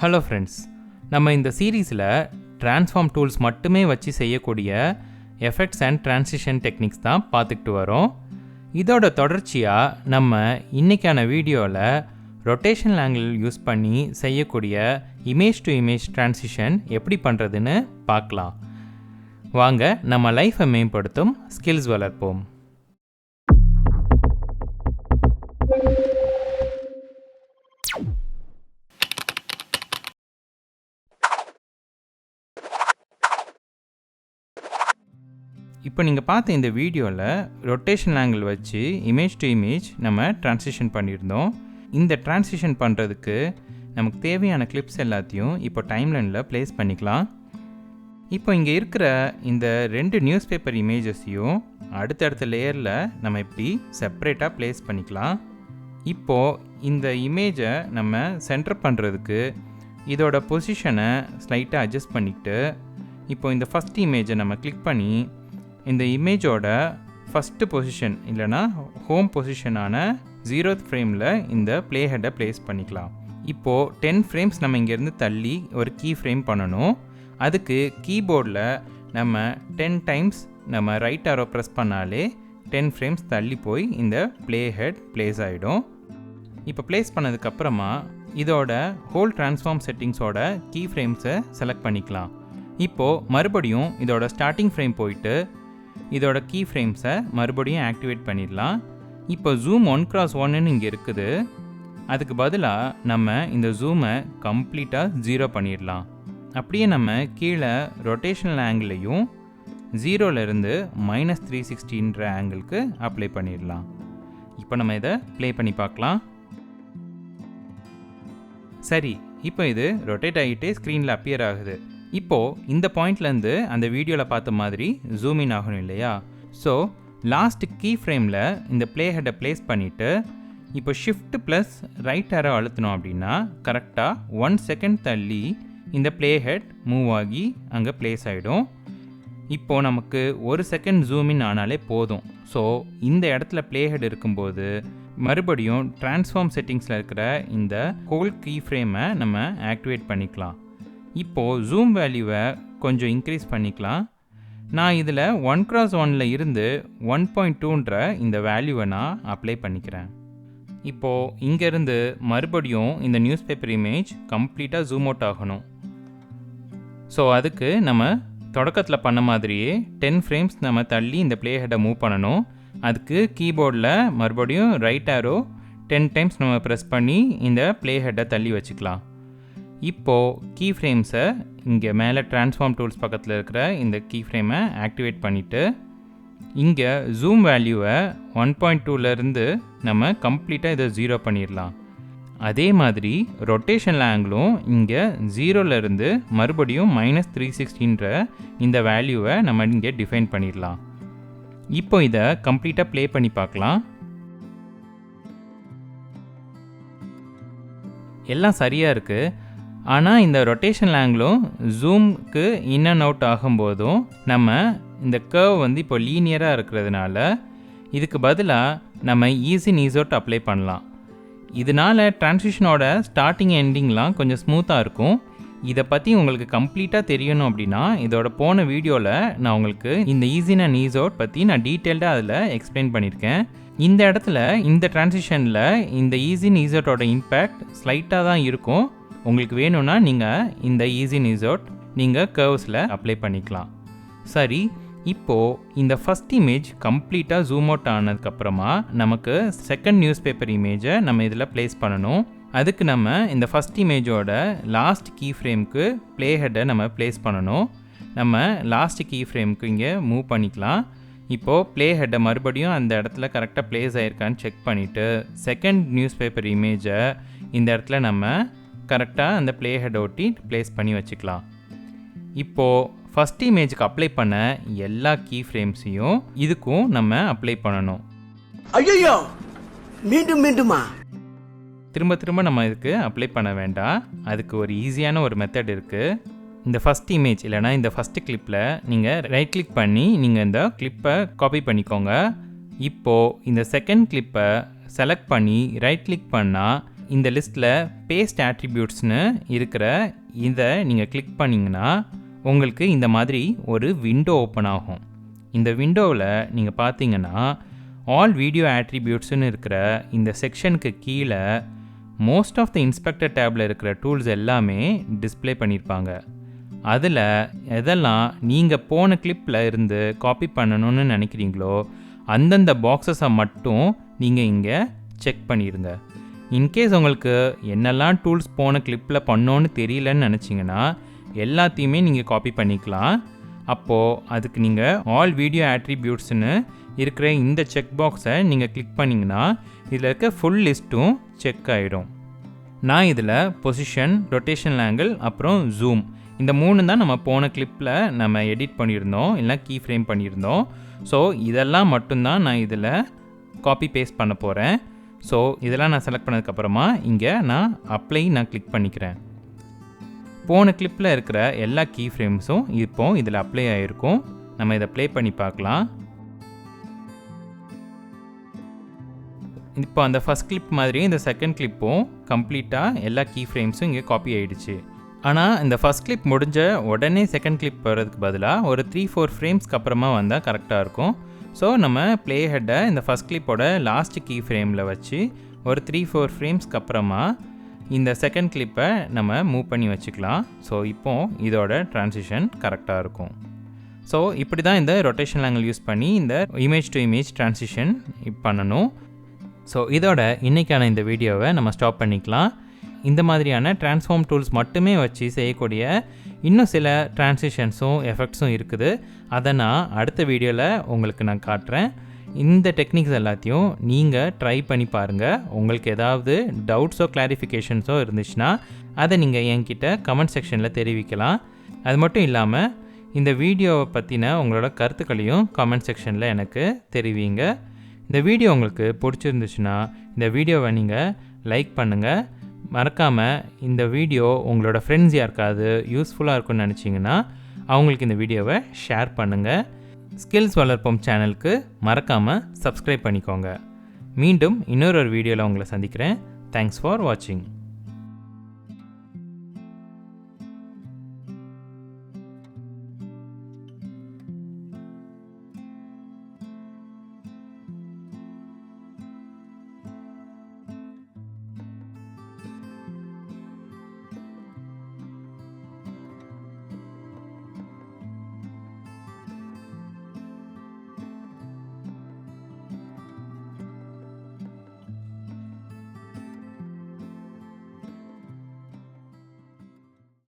Hello friends, நம்ம இந்த சீரீஸில் ட்ரான்ஸ்ஃபார்ம் டூல்ஸ் மட்டுமே வச்சு செய்யக்கூடிய எஃபெக்ட்ஸ் அண்ட் ட்ரான்சிஷன் டெக்னிக்ஸ் தான் பார்த்துக்கிட்டு வரோம். இதோட தொடர்ச்சியாக நம்ம இன்றைக்கான வீடியோவில் ரொட்டேஷனல் ஆங்கிள் யூஸ் பண்ணி செய்யக்கூடிய இமேஜ் டு இமேஜ் ட்ரான்சிஷன் எப்படி பண்ணுறதுன்னு பார்க்கலாம். வாங்க நம்ம லைஃப்பை மேம்படுத்தும் ஸ்கில்ஸ் வளர்ப்போம். இப்போ நீங்கள் பார்த்த இந்த வீடியோவில் ரொட்டேஷன் ஆங்கிள் வச்சு இமேஜ் டு இமேஜ் நம்ம ட்ரான்சிஷன் பண்ணியிருந்தோம். இந்த ட்ரான்சிஷன் பண்ணுறதுக்கு நமக்கு தேவையான கிளிப்ஸ் எல்லாத்தையும் இப்போ டைம்லைனில் ப்ளேஸ் பண்ணிக்கலாம். இப்போ இங்கே இருக்கிற இந்த 2 நியூஸ் பேப்பர் இமேஜஸையும் அடுத்தடுத்த லேயரில் நம்ம இப்படி செப்பரேட்டாக ப்ளேஸ் பண்ணிக்கலாம். இப்போது இந்த இமேஜை நம்ம சென்டர் பண்ணுறதுக்கு இதோட பொசிஷனை ஸ்லைட்டாக அட்ஜஸ்ட் பண்ணிக்கிட்டு இப்போ இந்த ஃபஸ்ட் இமேஜை நம்ம கிளிக் பண்ணி இந்த இமேஜோட ஃபஸ்ட்டு பொசிஷன் இல்லைனா ஹோம் பொசிஷனான 0th ஃப்ரேமில் இந்த ப்ளே ஹெட்டை ப்ளேஸ் பண்ணிக்கலாம். இப்போது 10 ஃப்ரேம்ஸ் நம்ம இங்கேருந்து தள்ளி ஒரு கீ ஃப்ரேம் பண்ணணும். அதுக்கு கீபோர்டில் நம்ம 10 டைம்ஸ் நம்ம ரைட் ஆரோ ப்ரெஸ் பண்ணாலே 10 ஃப்ரேம்ஸ் தள்ளி போய் இந்த ப்ளே ஹெட் ப்ளேஸ் ஆகிடும். இப்போ ப்ளேஸ் பண்ணதுக்கப்புறமா இதோட ஹோல் ட்ரான்ஸ்ஃபார்ம் செட்டிங்ஸோட கீ ஃப்ரேம்ஸை செலக்ட் பண்ணிக்கலாம். இப்போது மறுபடியும் இதோட ஸ்டார்டிங் ஃப்ரேம் போயிட்டு இதோட கீ ஃப்ரேம்ஸை மறுபடியும் ஆக்டிவேட் பண்ணிடலாம். இப்போ ஜூம் 1x1ன்னு இங்கே இருக்குது. அதுக்கு பதிலாக நம்ம இந்த ஜூமை கம்ப்ளீட்டாக 0 பண்ணிடலாம். அப்படியே நம்ம கீழே ரொட்டேஷனல் ஆங்கிளையும் 0லேருந்து -360ன்ற ஆங்கிளுக்கு அப்ளை பண்ணிடலாம். இப்போ நம்ம இதை ப்ளே பண்ணி பார்க்கலாம். சரி, இப்போ இது ரொட்டேட் ஆகிட்டே ஸ்க்ரீனில் அப்பியர் ஆகுது. இப்போது இந்த பாயிண்ட்லேருந்து அந்த வீடியோவில் பார்த்த மாதிரி ஜூம் இன் ஆகணும் இல்லையா? ஸோ லாஸ்ட் கீ ஃப்ரேமில் இந்த ப்ளே ஹெட்டை ப்ளேஸ் பண்ணிவிட்டு இப்போ ஷிஃப்ட் ப்ளஸ் ரைட் ஆரோ அழுத்தினோம் அப்படின்னா கரெக்டாக 1 செகண்ட் தள்ளி இந்த ப்ளே ஹெட் மூவ் ஆகி அங்கே ப்ளேஸ் ஆகிடும். இப்போது நமக்கு 1 செகண்ட் ஜூம் இன் ஆனாலே போதும். ஸோ இந்த இடத்துல ப்ளே ஹெட் இருக்கும்போது மறுபடியும் ட்ரான்ஸ்ஃபார்ம் செட்டிங்ஸில் இருக்கிற இந்த ஹோல் கீ ஃப்ரேமை நம்ம ஆக்டிவேட் பண்ணிக்கலாம். இப்போது ஜூம் வேல்யூவை கொஞ்சம் இன்க்ரீஸ் பண்ணிக்கலாம். நான் இதில் 1x1 இருந்து 1.2ன்ற இந்த வேல்யூவை நான் அப்ளை பண்ணிக்கிறேன். இப்போது இங்கேருந்து மறுபடியும் இந்த நியூஸ் பேப்பர் இமேஜ் கம்ப்ளீட்டாக ஜூம் அவுட் ஆகணும். ஸோ அதுக்கு நம்ம தொடக்கத்தில் பண்ண மாதிரியே 10 ஃப்ரேம்ஸ் நம்ம தள்ளி இந்த ப்ளே ஹெட்டை மூவ் பண்ணணும். அதுக்கு கீபோர்டில் மறுபடியும் ரைட் ஆரோ 10 டைம்ஸ் நம்ம ப்ரெஸ் பண்ணி இந்த ப்ளே ஹெட்டை தள்ளி வச்சுக்கலாம். இப்போது கீ ஃப்ரேம்ஸை இங்கே மேலே ட்ரான்ஸ்ஃபார்ம் டூல்ஸ் பக்கத்தில் இருக்கிற இந்த கீ ஃப்ரேமை ஆக்டிவேட் பண்ணிவிட்டு இங்கே ஜூம் வேல்யூவை 1.2லேருந்து நம்ம கம்ப்ளீட்டாக இதை 0 பண்ணிடலாம். அதே மாதிரி ரொட்டேஷனல் ஆங்கிளும் இங்கே 0லேருந்து மறுபடியும் -360ன்ற இந்த வேல்யூவை நம்ம இங்கே டிஃபைன் பண்ணிடலாம். இப்போ இதை கம்ப்ளீட்டாக ப்ளே பண்ணி பார்க்கலாம். எல்லாம் சரியாக இருக்குது. ஆனால் இந்த ரொட்டேஷனல் ஆங்கிளும் ஜூம்க்கு இன் அண்ட் அவுட் ஆகும்போதும் நம்ம இந்த கர்வ் இப்போ லீனியராக இருக்கிறதுனால இதுக்கு பதிலாக நம்ம ஈஸி இன் அவுட் அப்ளை பண்ணலாம். இதனால் ட்ரான்சிஷனோட ஸ்டார்டிங் எண்டிங்லாம் கொஞ்சம் ஸ்மூத்தாக இருக்கும். இதை பற்றி உங்களுக்கு கம்ப்ளீட்டாக தெரியணும் அப்படின்னா இதோட போன வீடியோவில் நான் உங்களுக்கு இந்த ஈஸி அண்ட் ஈஸ் அவுட் பற்றி நான் டீட்டெயில்டாக அதில் எக்ஸ்பிளைன் பண்ணியிருக்கேன். இந்த இடத்துல இந்த ட்ரான்சிஷனில் இந்த ஈஸி இன் ஈஸ் அவுட்டோட இம்பேக்ட் ஸ்லைட்டாக தான் இருக்கும். உங்களுக்கு வேணும்னா நீங்கள் இந்த ஈஸி இன் ஈஸ் அவுட் நீங்கள் கர்வ்ஸில் அப்ளை பண்ணிக்கலாம். சரி, இப்போது இந்த ஃபஸ்ட் இமேஜ் கம்ப்ளீட்டாக ஜூம் அவுட் ஆனதுக்கப்புறமா நமக்கு செகண்ட் நியூஸ் பேப்பர் இமேஜை நம்ம இதில் ப்ளேஸ் பண்ணணும். அதுக்கு நம்ம இந்த ஃபஸ்ட் இமேஜோட லாஸ்ட் கீ ஃப்ரேம்க்கு ப்ளே ஹெட்டை நம்ம ப்ளேஸ் பண்ணணும். நம்ம லாஸ்ட் கீ ஃப்ரேம்க்கு இங்கே மூவ் பண்ணிக்கலாம். இப்போது ப்ளே ஹெட்டை மறுபடியும் அந்த இடத்துல கரெக்டாக ப்ளேஸ் ஆகிருக்கான்னு செக் பண்ணிவிட்டு செகண்ட் நியூஸ் பேப்பர் இமேஜை இந்த இடத்துல நம்ம கரெக்டாக அந்த ப்ளே ஹெட் ஒட்டி ப்ளேஸ் பண்ணி வச்சுக்கலாம். இப்போது ஃபஸ்ட் இமேஜுக்கு அப்ளை பண்ண எல்லா கீ ஃப்ரேம்ஸையும் இதுக்கும் நம்ம அப்ளை பண்ணணும். ஐயோ, மீண்டும் மீண்டுமா? திரும்ப நம்ம இதுக்கு அப்ளை பண்ண வேண்டாம். அதுக்கு ஒரு ஈஸியான ஒரு மெத்தட் இருக்குது. இந்த ஃபஸ்ட் இமேஜ் இல்லைனா இந்த ஃபஸ்ட்டு கிளிப்பில் நீங்கள் ரைட் கிளிக் பண்ணி நீங்கள் இந்த கிளிப்பை காப்பி பண்ணிக்கோங்க. இப்போது இந்த செகண்ட் கிளிப்பை செலக்ட் பண்ணி ரைட் கிளிக் பண்ணால் இந்த லிஸ்ட்டில் பேஸ்ட் ஆட்ரிபியூட்ஸ்னு இருக்கிற இதை நீங்கள் கிளிக் பண்ணிங்கன்னா உங்களுக்கு இந்த மாதிரி ஒரு விண்டோ ஓப்பன் ஆகும். இந்த விண்டோவில் நீங்கள் பார்த்தீங்கன்னா ஆல் வீடியோ ஆட்ரிபியூட்ஸ்னு இருக்கிற இந்த செக்ஷனுக்கு கீழே மோஸ்ட் ஆஃப் த இன்ஸ்பெக்டர் டேபில் இருக்கிற டூல்ஸ் எல்லாமே டிஸ்பிளே பண்ணியிருப்பாங்க. அதில் எதெல்லாம் நீங்கள் போன கிளிப்பில் இருந்து காப்பி பண்ணணும்னு நினைக்கிறீங்களோ அந்தந்த பாக்ஸஸை மட்டும் நீங்கள் இங்கே செக் பண்ணிடுங்க. இன்கேஸ் உங்களுக்கு என்னெல்லாம் டூல்ஸ் போன கிளிப்பில் பண்ணோன்னு தெரியலன்னு நினச்சிங்கன்னா எல்லாத்தையுமே நீங்கள் காப்பி பண்ணிக்கலாம். அப்போது அதுக்கு நீங்கள் ஆல் வீடியோ ஆட்ரிபியூட்ஸ்னு இருக்கிற இந்த செக் பாக்ஸை நீங்கள் கிளிக் பண்ணிங்கன்னா இதில் இருக்க ஃபுல் லிஸ்ட்டும் செக் ஆகிடும். நான் இதில் பொசிஷன், ரொட்டேஷனல் ஆங்கிள், அப்புறம் ஜூம் இந்த 3 தான் நம்ம போன கிளிப்பில் நம்ம எடிட் பண்ணியிருந்தோம், இல்லை கீ ஃப்ரேம் பண்ணியிருந்தோம். ஸோ இதெல்லாம் மட்டும்தான் நான் இதில் காப்பி பேஸ்ட் பண்ண போகிறேன். ஸோ இதெல்லாம் நான் செலக்ட் பண்ணதுக்கப்புறமா இங்கே நான் கிளிக் பண்ணிக்கிறேன். போன கிளிப்பில் இருக்கிற எல்லா கீ ஃப்ரேம்ஸும் இப்போ இதில் அப்ளை ஆகிருக்கும். நம்ம இதை ப்ளே பண்ணி பார்க்கலாம். இப்போ அந்த ஃபஸ்ட் கிளிப் மாதிரி இந்த செகண்ட் கிளிப்பும் கம்ப்ளீட்டாக எல்லா கீ ஃப்ரேம்ஸும் இங்கே காப்பி ஆகிடுச்சு. ஆனால் இந்த ஃபஸ்ட் கிளிப் முடிஞ்ச உடனே செகண்ட் கிளிப் வர்றதுக்கு பதிலாக ஒரு 3-4 ஃப்ரேம்ஸ்க்கு அப்புறமா வந்தால் கரெக்டாக இருக்கும். ஸோ நம்ம ப்ளே ஹெட்டை இந்த ஃபஸ்ட் கிளிப்போட லாஸ்ட் கீ ஃப்ரேமில் வச்சு ஒரு 3-4 ஃப்ரேம்ஸ்க்கு அப்புறமா இந்த செகண்ட் கிளிப்பை நம்ம மூவ் பண்ணி வச்சுக்கலாம். ஸோ இப்போது இதோட ட்ரான்சிஷன் கரெக்டாக இருக்கும். ஸோ இப்படி தான் இந்த ரொட்டேஷனல் ஆங்கிள் யூஸ் பண்ணி இந்த இமேஜ் டு இமேஜ் ட்ரான்சிஷன் பண்ணணும். ஸோ இதோட இன்றைக்கான இந்த வீடியோவை நம்ம ஸ்டாப் பண்ணிக்கலாம். இந்த மாதிரியான ட்ரான்ஸ்ஃபார்ம் டூல்ஸ் மட்டுமே வச்சு செய்யக்கூடிய இன்னும் சில ட்ரான்சிஷன்ஸும் எஃபெக்ட்ஸும் இருக்குது. அதை நான் அடுத்த வீடியோவில் உங்களுக்கு நான் காட்டுறேன். இந்த டெக்னிக்ஸ் எல்லாத்தையும் நீங்கள் ட்ரை பண்ணி பாருங்கள். உங்களுக்கு ஏதாவது டவுட்ஸோ கிளாரிஃபிகேஷன்ஸோ இருந்துச்சுன்னா அதை நீங்கள் என்கிட்ட கமெண்ட் செக்ஷனில் தெரிவிக்கலாம். அது மட்டும் இல்லாமல் இந்த வீடியோவை பற்றின உங்களோட கருத்துக்களையும் கமெண்ட் செக்ஷனில் எனக்கு தெரிவிங்க. இந்த வீடியோ உங்களுக்கு பிடிச்சிருந்துச்சுன்னா இந்த வீடியோவை நீங்கள் லைக் பண்ணுங்கள். மறக்காமல் இந்த வீடியோ உங்களோட ஃப்ரெண்ட்ஸ் யாருக்காவது யூஸ்ஃபுல்லாக இருக்கும்னு நினச்சிங்கன்னா அவங்களுக்கு இந்த வீடியோவை ஷேர் பண்ணுங்கள். ஸ்கில்ஸ் வளர்ப்போம் சேனலுக்கு மறக்காமல் சப்ஸ்கிரைப் பண்ணிக்கோங்க. மீண்டும் இன்னொரு வீடியோவில் உங்களை சந்திக்கிறேன். தேங்க்ஸ் ஃபார் வாட்சிங்.